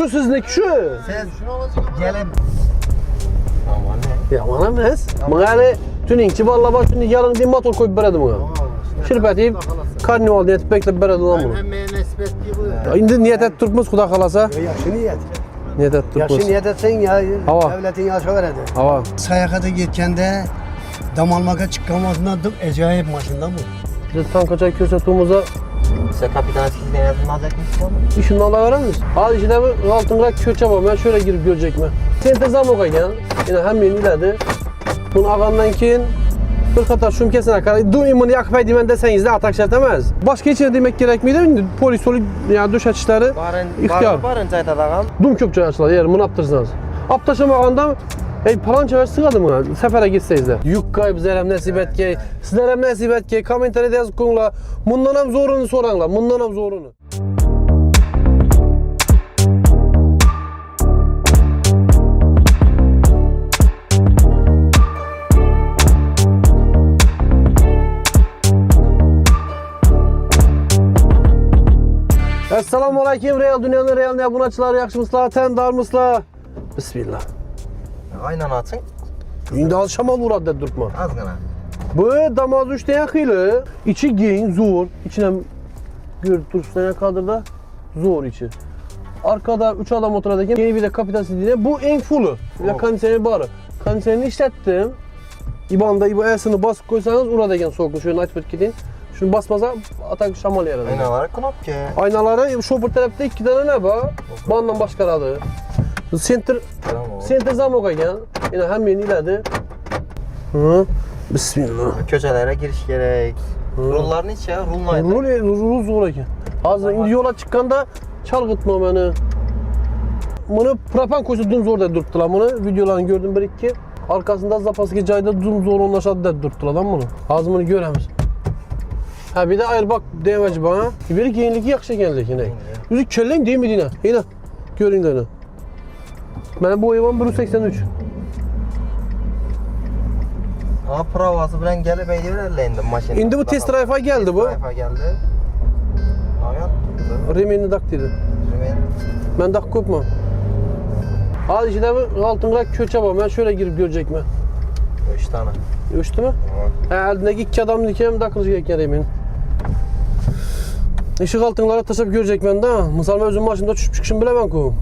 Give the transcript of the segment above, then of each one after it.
Şu sizniki şu. Siz gelin. Aman ne? Yaman emas. Mağara tüningçi valla şimdi yarın bir motor koyup beredi buna. Şirpetiyip karnival niyetip beklep beredi lan bunu. Hem nesbet gibi. Şimdi niyet et Türkmüz Xudo xolasa. Yaxshi niyat. Niyet et Yaxshi Türkmüz. niyat etsang ya Hava. davlating yashaveradi. Hava. Sayohatga ketganda dam olmoqqa chiqqan vaqtida ajoyib mashina bu. Biz tankaça ko'rsatuvimizda Size kapitanskizden yazın alacakmışsın ama. işini alaveramiz. Hadi işte bir altınrak köçe var. Ben şöyle girip görecek mi? Sentezam okuyken yine hem yeni ilerdi. Bunu ağandan keyin bir qator shumkasına qarab, "Dumimini yoqib aytayman" desangizda atak shart emas. Boshqa hech demek kerakmidi? Polis yani döşet ishlari ixtiyor. Barınca aytadağam. Dum ko'p joy ochiladi, yer buni olib tursangiz. Olib tashlamagandan paloncha sig'adi buni safarga ketsangizlar. Yukka bizlar ham nasib etgay, sizlar ham nasib etgay. Kommentariyada yozib qo'yinglar. Bundan ham zo'rini so'ranglar, bundan ham zo'rini. Assalomu alaykum, Real Dunyoning Real obunachilar, yaxshimisizlar, tandarmisizlar? Bismillah. Aynen açın. Endi hozir shamol uradi deb turibman. Azgına. Bu damoz 3 ta xili, ichi keng, zo'r, ichini ham ko'rib turibsizlar kadrda, zo'r ichi. Arkada 3 adam oturadi ekan, yeni bir de kapitan sidine. Bu eng fulli. Bir de konditsioner bor. Konditsionerni ishlatdim. İBAN'da İBA E'sini basıp koysanız uradi ekan sovuqni. Şöyle aytib ketding. Shuni basmasa atak shamol yaradi. Aynaları knopka. Aynalari sho'pir tarafda 2 dana ne bor? Bandan boshqaradi. Center zamok ekan. Yine hem yeni ilerdi. Bismillah. Köşelere giriş gerek. Rulların içi ya, rullaydı. Rul zo'r ekan. Hozir endi yo'lga chiqqanda chalg'itma meni. Buni propan qo'ysa dum zo'r deb turibdilar buni. Videolarni ko'rdim 1-2. Arkasında zapasga joyda dum zo'r o'rnashadi deb turibdilar buni. Hozir buni ko'ramiz. Ha bir de airbag demoji bor. Bir kengligi yaxshi ekan lekin. O'zi kellang deymidina. Yana ko'ringlar. Meni bo'yim 1.83. Ha provası bilen gelip eydiyorlar endi maşina. Endi bu test drive'a geldi bu. Test drive'a geldi. Hayat tuttu. Remenni dak dedi. Remen. Ben dak ko'pman. Hozir ichida bir oltinroq ko'cha bor. Men şöyle girip görecekman. 3 tane. O'chdimi? Ha, oldindagi 2 odamniki ham dak qilish kerak remen. Eshik oltinlarni tashlab ko'recekman-da. Misol men o'zim mashinada tushib chiqishim bilaman-ku.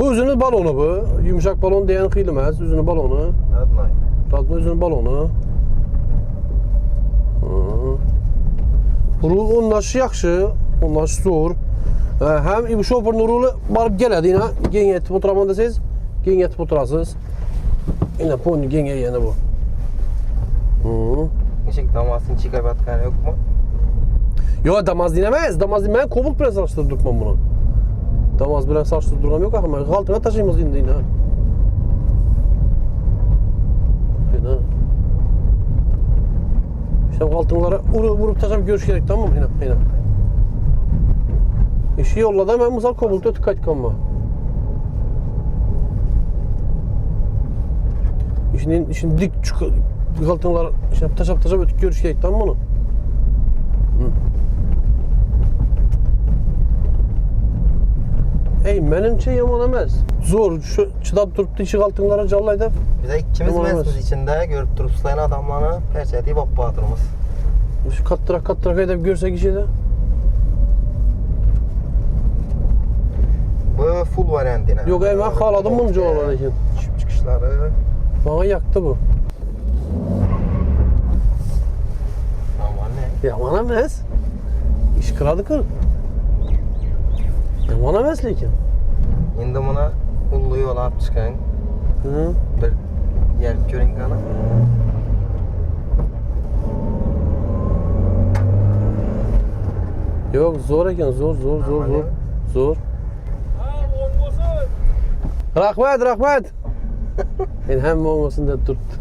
Bu o'zini baloni bu. Yumshoq balon degan xil emas, o'zini baloni. Radnay. Radnay o'zini baloni. Rul o'rnashi yaxshi, o'rnashi zo'r. Ham bu shoferni ruli borib keladi, yana kengaytib o'tiraman desangiz, kengaytib o'tirasiz. Yana ponni kengaygani bu. Nechik damasini chekab atgani yo'qmi? Yo'q, Damas'ni emas. Damas'ni men Cobalt bilan solishtirib turibman buni. Damas bilan solishtirib turganim yo'q, axir men g'altiga tashlaymiz endi. İşte g'altinlari urib tashlab ko'rish kerak, tamam mı? Yana. Shu yo'lda men misol Cobaltga o'tib qaytganman. İşin dik g'altinlar tashlab o'tib ko'rish kerak, tamam mı? Menimcha yomon emas. Zo'r, shu chidab turibdi, eshik oltinlari jallaydi. Biz de ikimiz mesmiz içinde görüp turupsulayan adamlarını perçetiyip hoppa atırmız. Şu kattırak edip görsek işede. Bu full variantine. Yok ben xaladım bunu cevabı lekin. Düşüp çıkışları. Bana yaktı bu. Aman ne? Yaman emas. İş kıradı kır. Yaman emas lekin. Endi buna ullu yol olib chiqing. Bir yer ko'ring qani. Yo'q, zo'r ekan, zo'r. Rahmat. Men hamma olmasin deb turibdi.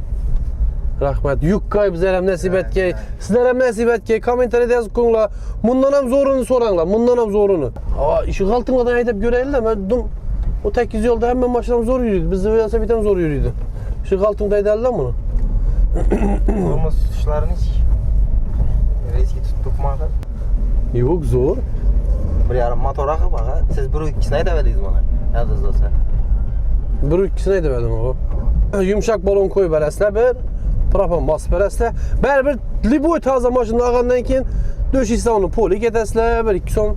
Rahmat. Yukka bizlar ham nasib etgay, sizlar ham nasib etgay. Kommentariyada yozib qo'yinglar. Bundan ham zo'rini so'ranglar, bundan ham zo'rini. Ha, ishi g'altinlardan haydab ko'raylik-da. Men o 8 yolda hamma mashinam zo'r yuriydi. Bizning velosiped ham zo'r yuriydi. Shu g'altinda haydadilar buni. Olmaz tutuşlarını hiç riski tutmadı. Yo'q, zo'r. Bir yarım motor akı bak. Siz bir ikisine edemediniz bana. Yadınız olsa. Bir ikisine de verdim o. Yumuşak balon koyup verəslə bir, propan basıp verəslə. Bir liboy taze maşını ağandan keyin döşüksə onu poli gedəslə, bir iki son.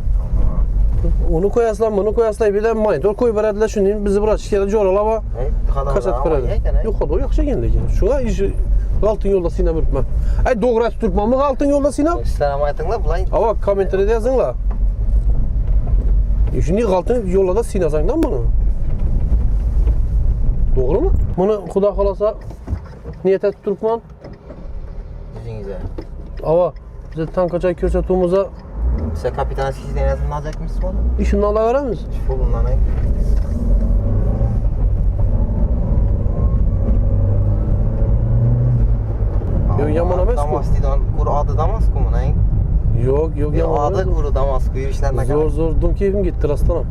Onu koyaslar, bunu koyaslar, bir de monitor koyup verədilər. Şimdi bizi bırak şikayet joralaba. Kaçat verədi. Yok o da yaxşı genlik. Şuna işi altın yolda sinə bürtmə. Ay doğru tutmamı altın yolda sinə? Selam aytыңlar bulayın. Ama komentarda yazınlar. Şimdi altın yolda da sinəsən lan bunu. Doğru mu? Bunu Xuda xalasa niyet tutman. Yüzünüze. Ava bize tankaçay körsətduğumuza Size kapitan sizden yazın alacak mısınız bana? işini ala verəmiz. Şu bundan ay. Yok yaman emas bu. Damas'tan kuru adı Damask mı lan? Yok yaman Adı emas. kuru Damask yürüyüşlerine Zor dum keyfim gitti rastlanam.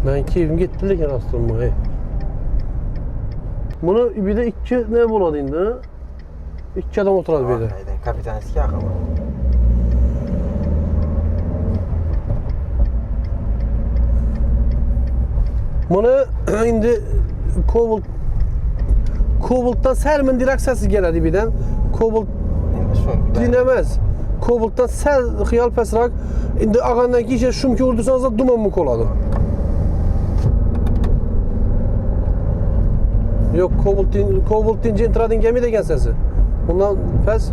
Ben keyfim gitti lekin rastlanma. Bunu bir de iki ne buladı indi? İki adam oturadu bir de. Aynen kapitan eski akıllı. Bunu indi Kobolt'tan sərmin direkt səsi gələdi birdən. Kobolt dinləməz. Kobolt'tan sər xiyal pəsraq. İndi ağandan ki işe şum ki vurdursanız da duman mı koladı? Yok Kobolt deyince intradın gemi de gəl səsi. Ondan pəs.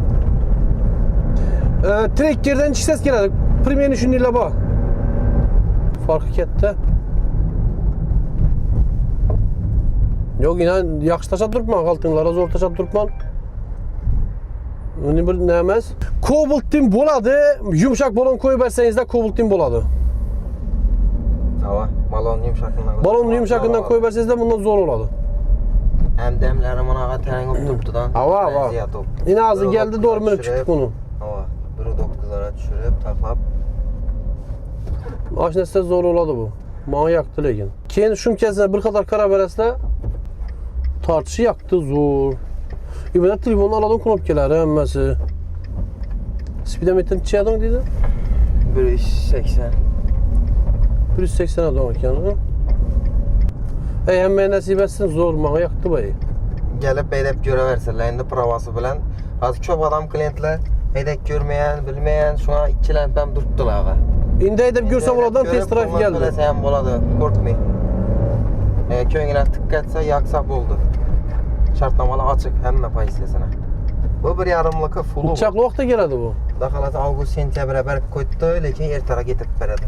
Trekkerdən iki səs gələdi. Primerini şunlarla bax. Farkı ketdi. Yok inan yaxşı taşa durpman, altınlara zor taşa durpman. Onu bir ne emez. Kobolt'in boladı, yumuşak balon koyup verseniz de Kobolt'in boladı. Hava, balon yumuşakından. Balonun yumuşakından koyup verseniz de bundan zor oladı. Hem demlerim ona tenen tuttudan. Hava. Yine ağzı geldi doğru mu çıktık bunu. Hava, 1.9'lara düşürüp taklap. Aşnesde zor oladı bu. Bana yaktı lekin. Keyin şum kesine bir kadar kara veresle tartışı yaktı zor. İbine telefonu aladın knopkeleri emmesi. Speedometre çiğdin dedi. 1.80. 180'e dönük yani. Hem nasip etsin zor bana yaktı bayı. Gelip beydep göre verseler indi provası bilen. Az çok adam klientler heydek görmeyen, bilmeyen şuna ikilenpem durttular ağa. İndi edip görsem oradan test drive geldi. Sen boladı, korkmayın. Köyüne tık etse yaksak oldu. Şartlamalı açık, hemme pay istesine. Bu bir yarımlıkı fulu. Uçaklı vakti geldi bu. Daha avgust sentyabre berip koydu, lekin ertara getip beredi.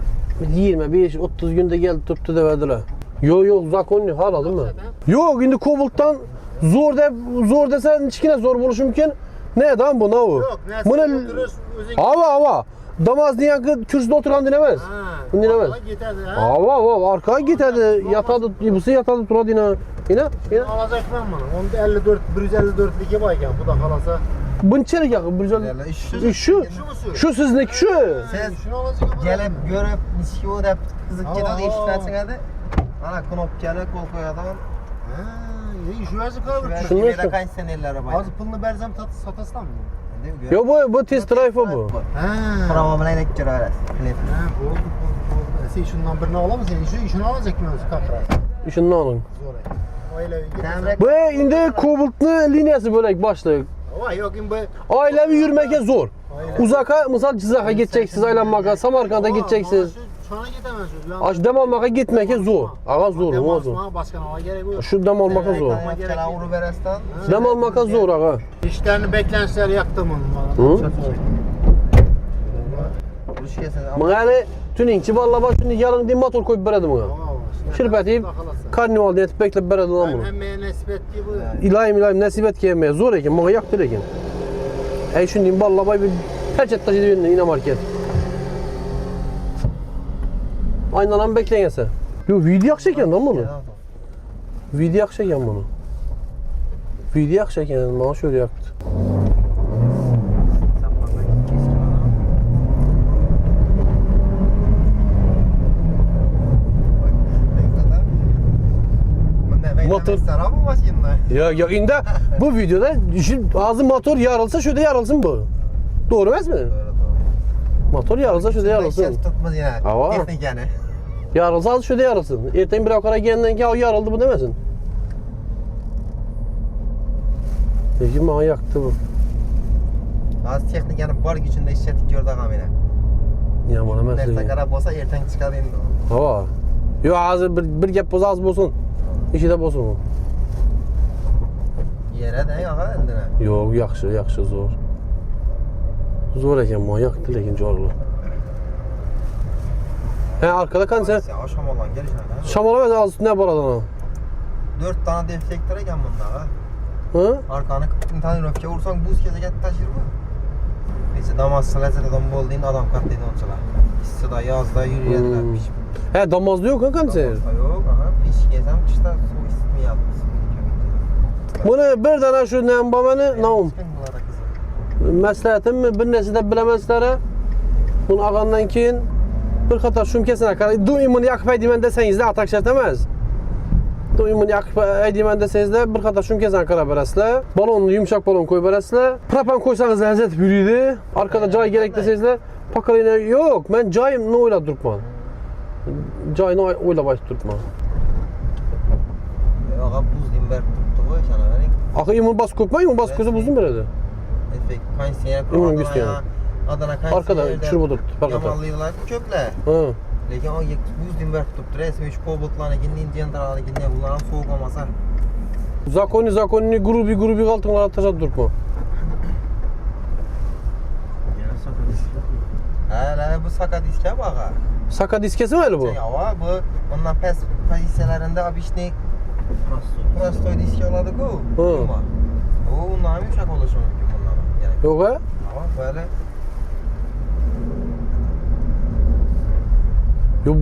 25-30 günde geldi tuttu da verdiler. Yok zakonlu hala değil mi? Yok şimdi Kobolt'tan zor desen içkine zor buluş mümkün. Ne adam bu ne o? Yok, Bunu hava. Damaz diyen kürsüde oturan dinemez. Bunu dinemez. Hava arkaya giderdi. Yatadı, ibusu yatadı tura dine. Yine. Alacak ben bunu. Onda 54, 154'lük bayken bu da kalasa. Bunu çelik yakın. Şu sizdeki şu. Siz Şunu alacak ama. gelip görüp niski dep kızık Aa, gidiyor aa. işletsin hadi. Ana knopkalı kol koyadan. İyi şu vezir kalır. Şunu Şunu şu. da kaç senelere bay. Az pılını berzem sataslan mı? Yo bu test drive bu. Prova bilen ek göre veres. Oldu. Sen şundan birini alamazsın. Şunu alacak mı? Kakra. Şunu alın. Zor. O öyle Sen Bu indi Kobolt'un linyası böyle başlık. Ama yok bu. Ailevi yürümeye zor. Uzaka, misal Cizak'a gideceksiniz, Aylanmak'a, Samarkand'a gideceksiniz. Sana gidemezsiniz. Aç dem almaya gitmek zor. Ağa zor, o zor. Başkan hava gerek yok. Şu dem almaka zor. Kelavuru verestan. Dem almaka zor ağa. İşlerini beklentiler yaktım onu. Hı? Ruş kesin. Yani tüningçi valla bak şimdi yarın din motor koyup beredim ona. Şirpetiyim, karnival diye beklep beredim lan bunu. Hem nesip ettiği bu. İlayim nasip et ki yemeye zor ekin, bana yaktı ekin. Şimdi valla bay bir perçet taşı diyor yine market. Aynen lan bekleyin ese. Yo video çeken lan bunu. Video çeken bunu. Video çeken bana şöyle yaktı. Motor. Sarı mı başında? Ya indi bu videoda düşün ağzı motor yarılsa şöyle yarılsın bu. Doğru emas mi? Doğru. Motor yarılsa şöyle yarılsın. Şef tutmaz ya. Hava. Teknik yani. Yarılsa şöyle yarılsın. Erten bir akara gelenden ki o yarıldı bu demesin. Lekin bana yaktı bu. Az texnik yani bar gücünde işlettik gördük amine. Yaman emas Nerede lekin. qarab olsa erten çıkar endi o. Hava. Yo hazır bir gap bo'lsa az bo'lsin. İşi de bo'lsin. Yere de ağa endi. Yo'q, yaxshi, zo'r. Zo'r ekan, bana yaktı lekin jorli. He arkada kan sen Ya aşam olan gelişine. şamala emas az üstüne bor adam. 4 tane deflektör ekan bunda ha. Hı? Arkanı tane röfke vursan buz kezegen taşır mı? Neyse damaz sılacıdan boldiğin adam katlıydı onçalar. İstida yazda yürüyediler Hmm. piş. He damazlı yok kan sen. Yok aha piş gezem kışta su ismi yapmış. Bunu bir tane şu nem bamani naum. Bunlara kızım. Məsləhətim mi bir nəsə də biləməzlərə. Bunu ağandan keyin bir qatar şumkasına qara. Du imuni yaqıb əydimən desəniz də atak şərt emas. Du imuni yaqıb əydimən desəniz də bir qatar şumkasına qara bərəslə. Balonlu yumşaq balon qoy bərəslə. Propan qoysanız ləzzət yürüydü. Arkada cay gerek desəniz də pakalayına yok. Mən cayım nə oyla durtma. Cayını oyla baş durtma. Ağa buz dimber tuttu bu sana verin. Axı imun bas qoyma, imun bas qoysa buzun belədir. Efekt kansiyer Ümum güstüyor. Adana kansiyer. Arkada çırpı durdu. Yamanlıydılar köple. Hı. Lekin o buz dimber tutup resmi 3 kobultlarını gindin diyen taralı gindin bunların soğuk olmasa. Zakonni grubi qaltınlara taşad durtma. Hele bu saka diske bağa. Saka diskesi mi öyle bu? Ya bu ondan pes pozisyonlarında abişnik prostoy diski oladı bu. Hı. O bundan yumuşak oluşu mümkün bunların. Yani. Yok ha? Ama böyle Yo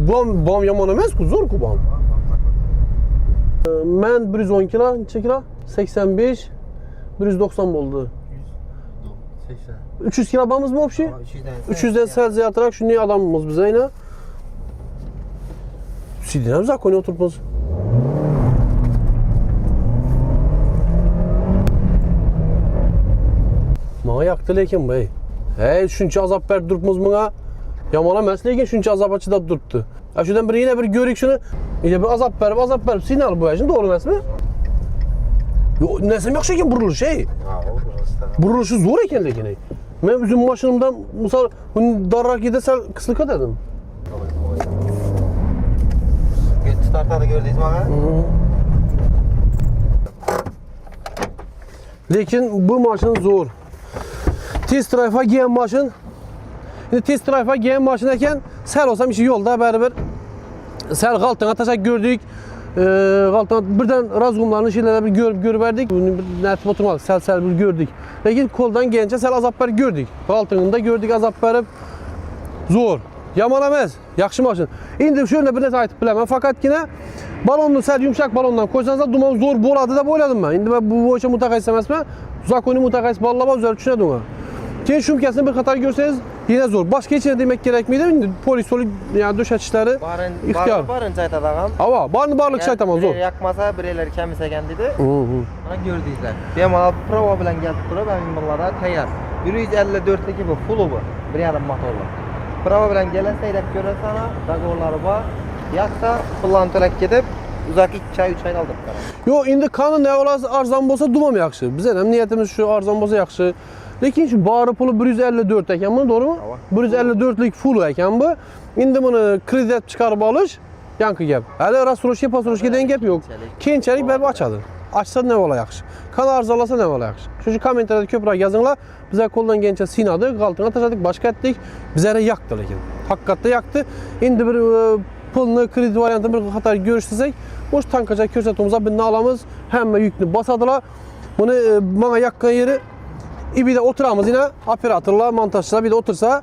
bam yaman emas ku, zo'r ku bam. Men 110 kilo, necha kilo? 85, 190 bo'ldi. 180. 300 kilo bamizmi общий? 300'den sel ziyartarak şunu adamımız bize yine. Sidine mi zakoni oturtmaz? Bana yaktı lekin bey. Hey şunca azap verdi durtmaz bana. Yamana emas lekin şuncha azap açıda durttu. Şuradan bir yine bir görük şunu. Yine bir azap verip sinyal bu yaşın doğru emas mı? Yo nesem yaxşı ekan buruluş hey. Ha o burası. Buruluşu zor ekan lekin hey. Men özüm maşınımdan misal bunu darrak yedesel kıslık dedim. Götü tartarı gördünüz mü ağa? Lekin bu maşın zor. Test drive'a giyen maşın. Şimdi test drive'a giyen maşın eken sel olsam işi yolda beraber sel qaltına taşak gördük. Qaltına birden razgumlarını şeylerle bir görüp verdik. Bunu netip oturmadık. Sel bir gördük. Lekin koldan gelince sel azap verip gördük. Qaltığında gördük azap verip zor. Yaman emas. Yaxşı maşın. İndi şöyle bir net aytıb bilemem. Fakat yine balonlu sel yumşak balondan koysanız da duman zor boladı da boyladım ben. İndi ben bu boyunca mutakayıs emasman. Zakoni mutakayıs ballama üzeri düşünedim ha. Keyin şumkasını bir qatar görseniz yine zor. Başka hiç demek gerek miydi? İndi polis yani döş açışları ihtiyar. Barın çayta ağam. Ava barlık şey tamam zor. Biri yakmasa bireyleri kemisegan dedi. Bana gördüyüzler. Ben bana prova bilen gelip durup ben bunlara tayyor. 154'teki bu full bu. Bir yarım motorlu. Prova bilen gelen seyrek göre sana dagorları var. Yaksa pullantırak gidip uzak 2 ay 3 ay kaldık. Yo indi kanı ne olası arzan bolsa dumam yaxşı. Bizə hem niyetimiz şu arzan bolsa yaxşı. Lekin şu barı pulu 154 ekan bu doğru mu? 154'lik full ekan bu. İndi bunu kredit çıkarıp alış yankı gap. Hələ rastroşka pastroşka den gap yok. Keyinçəlik bəlkə açadı. Açsa ne ola yaxşı. Kan arzalasa ne ola yaxşı. Şu kommentarda köpürək yazınlar. Bizə koldan gelince sinadı, qaltına taşadık, başqa etdik. Bizə yaktı lekin. Haqiqatda yaktı. İndi bir pulunu kredi variantı bir qatar görüşsək, boş tankaca körsətumuzda birini alamız, həmmə yükünü basadılar. Bunu bana yakkan yeri bir de oturamız yine operatorla, montajçılar bir de otursa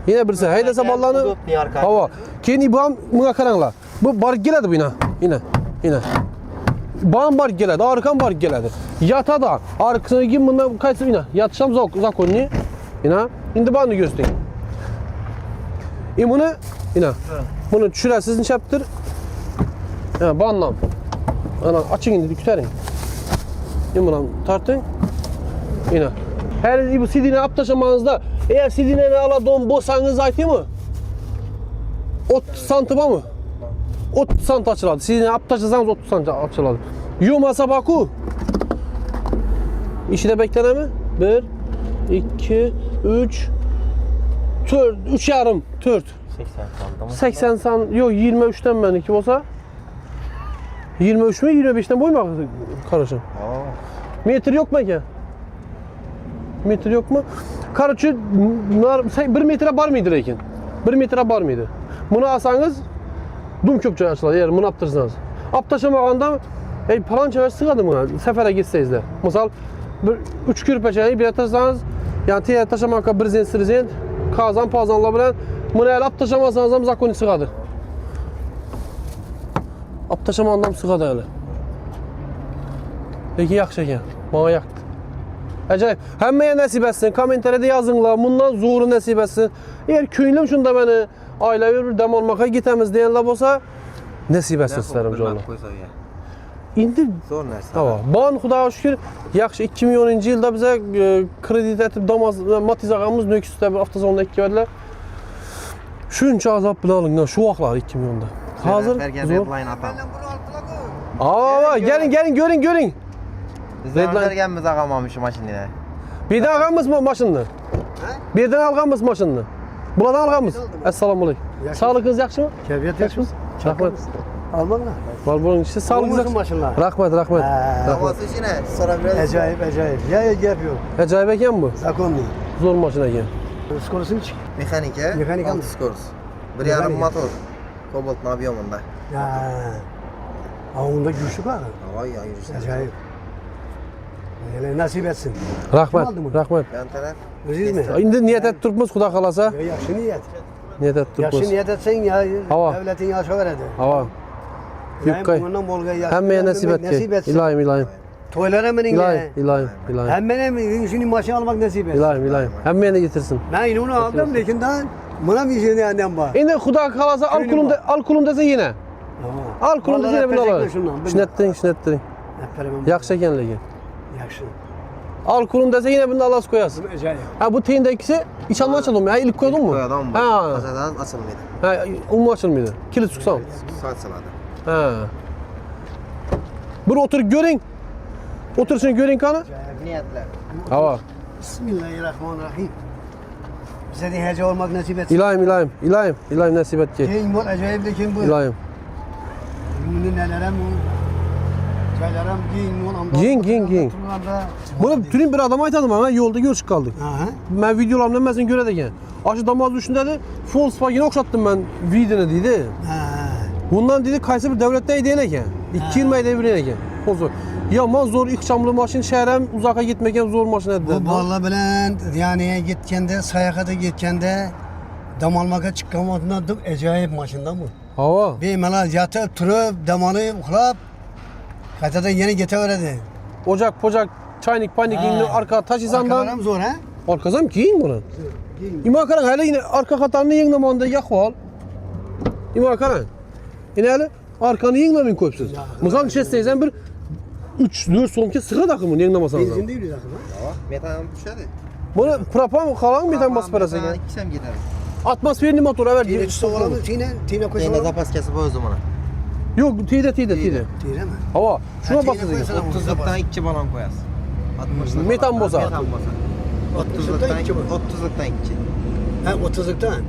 yine birisi heydese ballarını hava. Keyin İbrahim buna karanla. Bu bar geledi bu yine. Bağım bar geledi, arkan bar geledi. Yata da arkasına kim bundan kaçsa yine yatışam zakonni yine. Şimdi bana göstereyim. Bunu yine. Bunu çürəsiz nişaptır. Ya banlam. Ana açın indi kütərin. Bunu tartın. Yine. Her bu sidini aptaşamanızda eğer sidini aladığım bolsanız aytayım mı? 30 santıma mı? 30 sant açıladı. Sidini aptaşasanız 30 sant açıladı. Yumasa baku. İşi de beklene mi? 1, 2, 3, 4, 3 yarım, 4. 80 sandım. 80 sant, yok 23'ten ben 2 olsa. 23 mü 25'ten boy mu karışım? Metre yok mu ki? Metre yok mu? Karıcı 1 metre bar mıydı lekin? 1 metre bar mıydı? Bunu alsanız dum köpçe açılar eğer bunu aptırsanız. Aptaşamağanda falan çever sığadı buna sefere gitseniz de. Misal 3 kürpeçeyi bir atarsanız yani tiye taşamakka bir zen sirzen kazan pazanla bilen bunu el aptaşamazsanız da zakoni sığadı. Aptaşamağından sığadı öyle. Peki yaxşı ekan. Bana yaktı. Acayip. Həmmeye nəsib etsin. Kommentariyada yazınlar. Bundan zoru nəsib etsin. Eğer köylüm şunda beni ailevi bir dam almaya gitemiz diyenler olsa nəsib etsin isterim canım. İndi Zor nersə. hava. Ban Xudoya şükür yaxşı 2010-cu ildə bizə kredit etib damaz Matiz ağamız nöküsdə bir avtozonda 2 verdiler. Şunca azap bilə alın şu vaxtlar 2010'da. Hazır zor. Aa gelin görün. Bizden vergenmiz ağamamış maşinine. Birden alğanmız mı maşınını? Birden alğanmız maşınını? Buradan alğanmız. Esselamu aleyküm. Sağlığınız yaxşı mı? Keyfiyat yaxşı. Rahmet. Almaqla. Var bunun işi sağlığınız yaxşı. maşınlar. Rahmet. Havası işine sonra biraz. Acayip. Ya gap yok. Acayip ekan bu. Zakonlu. Zor maşın ekan. Skorusunu çık. Mexanike. Mexanik 6 skors. 1,5 motor. Kobalt nabiyomunda. Ya. Onda güçlü var. Vay ya yürüsün. Acayip. Yani nasip etsin. Rahmet. Kim aldı bunu? Rahmet. Ben taraf. Özür mü? İndi niyet et turpmuz Xudo kalasa. Ya yaxşı niyet. Niyet et Yaxşı turpmuz. niyet etsen ya Hava. devletin yaşa veredi. Hava. Yükkay. bundan bolga yaxşı. Həmməyə nəsib et ki. İlahim. Toylara mının ya. İlahim. Həmmene şunu maşı almak nasip et. İlahim. Həmməyə getirsin. Ben yine onu aldım lakin daha buna bir şey annem var. İndi Xudo kalasa al kulum dese yine. Al kulum dese yine bunu alalım. Şinettirin. Yaxşı ekan lekin. Yaxşı. Al kulum dese yine bunu Allah'ız koyarsın. Acayip. Ha bu teyinde ikisi iç alma açalım ya. İlk koydun mu? Koyadam mı? Ha. Kasadan açılmıydı. Ha, umma açılmıydı. Kilit çıksam. Saat sıladı. Ha. Bur otur görün. Otur şimdi görün kanı. Niyetler. Hava. Bismillahirrahmanirrahim. Bize de hece olmak nasip etsin. İlahim nasip et ki. Kim bu acayip de kim bu? İlahim. Bunun nelerem bu? Çaylarım Giyin. Bunu tüm bir adama aytadım ama yolda görüşüp kaldık. Aha. Ben videolarımda ben seni görədikən. Aşı damaz üstündədir. Volkswagen'e oxşatdım ben videonu dedi. Ha. Bundan dedi kaysa bir devlette ideyən eken. 220 ayda bir eken. Yaman zor ixşamlı maşın şəhərəm uzağa gitməkən zor maşın Bu edilir. balla bilen yani gitkende sayakata gitkende dam almaka çıkamadığında acayip maşından bu. Hava. Bir mala yatıp turup damanı uklap katadan yeni getirdi. Ocak, çaynik, panik indi arka taşısandan. Arkalarım zor ha? Arkazam giyin bunu. İma karan hele yine arka katanını yığınlamanda yakval. İma karan. Yine hele arkanı yığınlamayın koyupsuz. Mızal çesteysen bir 3-4 sonki sıra takımın yığınlamasanız. Benzin değil zaten. Metan düşedi. Bunu propan kalan bir tane bas parası gel. İkisem gider. Atmosferli motor evet. Tine çıtı olan mı? Tine Yine koysa zapas kesip o zaman. Yok tide. Tine mi? Hava. Şuna tine basın. koysa- 30'luktan 2 balon koyarsın. 60'lık. Metan boza. Metan boza. 30'luktan 2. 30'luktan 2. Ha 30'luktan.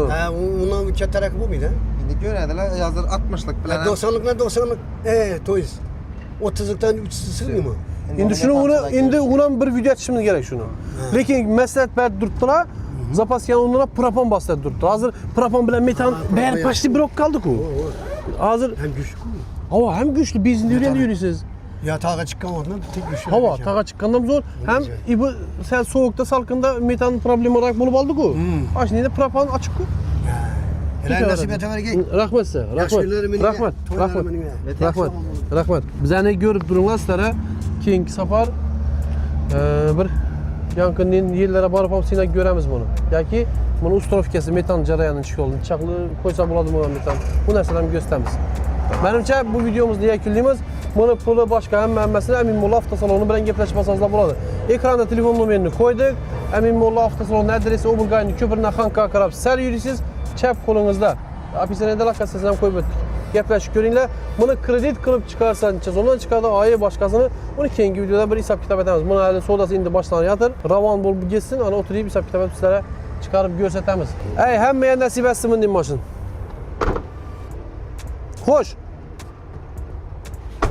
Ha ondan üç tarafı bu muydu? Şimdi görediler yazır 60'lık bilen. 90'lık. Toyuz. 30'luktan 3 sığmıyor mu? Indi şunu onu indi ona bir video açışımız gerek şunu. Lekin məsləhət bər durtdular. Zapasyan onlara propan bastı durtdu. Hazır propan bilen metan bər başlı blok kaldı ku. Hazır Hem güçlü. hava hem güçlü biz indi yürüyorsunuz. Yatağa çıkamadığında tek güçlü. Hava tağa çıkkanda zor. Hem bu sen soğukta salkında metan problemi olarak bulup aldık o. Aşında da propan açık ku. Helal nasip ete ver gel. Rahmet size. Rahmet. Bize ne görüp durumlar sizlere keyinki safar bir yankının yerlere barıp hamsıyla göremiz bunu. Yaki bunu ustrofikesi metan carayanın çıkıyordun. Çaklı koysa buladım ona metan. Bu neseden gösterimiz. Benimce bu videomuzda yakınlığımız Bunu pulu başqa həmməsini Əmin Molla avtosalonu bilan gəpləşib alsanızlar болады. Ekranda telefon numarini qoyduq. Əmin Molla avtosalonu adresi Obulqayını köpründən Xanqa qarab sər yürüyürsüz, çəp qolunuzda. Apisaniyada lakasiyasını qoyub ötdük. Gəpləşib görünlər. Bunu kredit qılıb çıxarsan, ondan çıxardı ayı başqasını. Onu keyingi videoda bir hesab kitab edəmiz. Bunu hələ sodası indi başdan yatır. Ravan bol geçsin, ana oturub hesab kitab edib sizlərə çıxarıb göstərəmiz. Ey, həmməyə nəsib etsin bu maşın. Xoş.